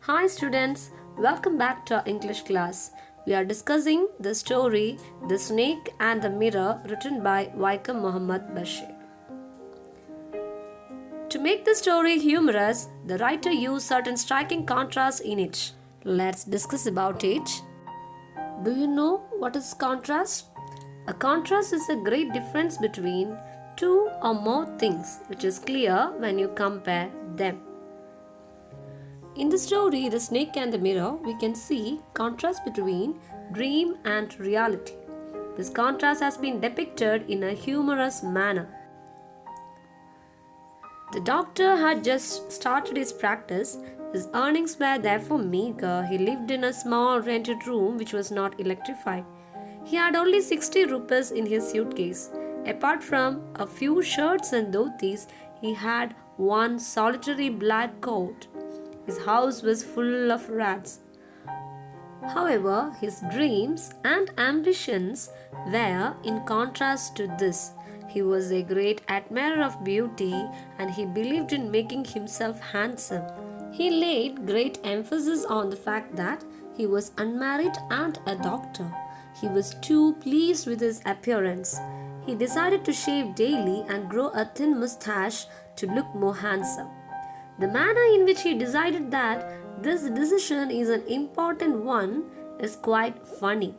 Hi students, welcome back to our English class. We are discussing the story The Snake and the Mirror written by Vaikom Muhammad Bashir. To make the story humorous, the writer used certain striking contrasts in it. Let's discuss about it. Do you know what is contrast? A contrast is a great difference between two or more things which is clear when you compare them. In the story The Snake and the Mirror, we can see contrast between dream and reality. This contrast has been depicted in a humorous manner. The doctor had just started his practice. His earnings were therefore meager. He lived in a small rented room which was not electrified. He had only 60 rupees in his suitcase. Apart from a few shirts and dhotis, he had one solitary black coat. His house was full of rats. However, his dreams and ambitions were in contrast to this. He was a great admirer of beauty and he believed in making himself handsome. He laid great emphasis on the fact that he was unmarried and a doctor. He was too pleased with his appearance. He decided to shave daily and grow a thin mustache to look more handsome. The manner in which he decided that this decision is an important one is quite funny.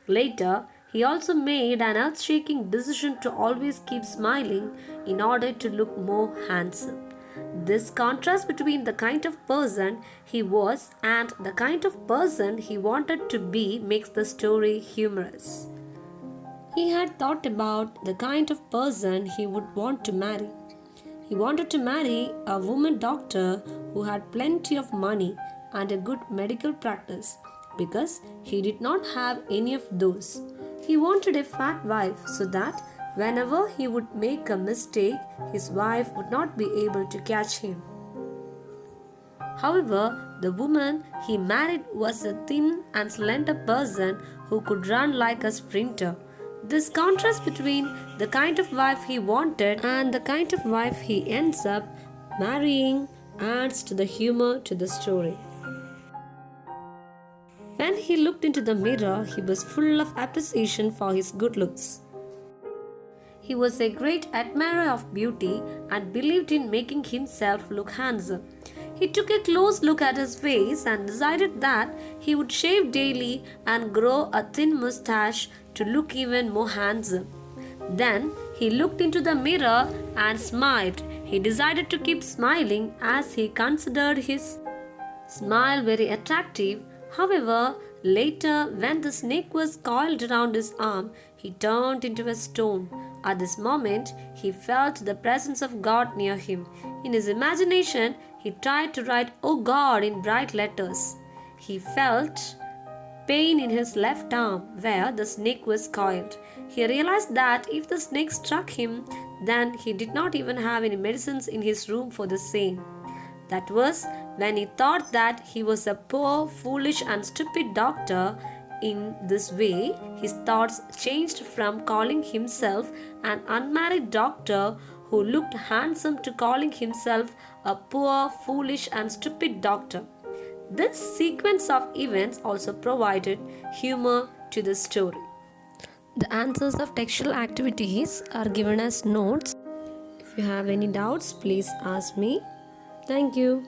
Later, he also made an earth-shaking decision to always keep smiling in order to look more handsome. This contrast between the kind of person he was and the kind of person he wanted to be makes the story humorous. He had thought about the kind of person he would want to marry. He wanted to marry a woman doctor who had plenty of money and a good medical practice because he did not have any of those. He wanted a fat wife so that whenever he would make a mistake, his wife would not be able to catch him. However, the woman he married was a thin and slender person who could run like a sprinter. This contrast between the kind of wife he wanted and the kind of wife he ends up marrying adds to the humor to the story. When he looked into the mirror, he was full of appreciation for his good looks. He was a great admirer of beauty and believed in making himself look handsome. He took a close look at his face and decided that he would shave daily and grow a thin mustache to look even more handsome. Then he looked into the mirror and smiled. He decided to keep smiling as he considered his smile very attractive. However, later when the snake was coiled around his arm, he turned into a stone. At this moment, he felt the presence of God near him. In his imagination, he tried to write "Oh God" in bright letters. He felt pain in his left arm where the snake was coiled. He realized that if the snake struck him, then he did not even have any medicines in his room for the same. That was when he thought that he was a poor, foolish and stupid doctor. In this way, his thoughts changed from calling himself an unmarried doctor who looked handsome to calling himself a poor, foolish and stupid doctor. This sequence of events also provided humor to the story. The answers of textual activities are given as notes. If you have any doubts, please ask me. Thank you.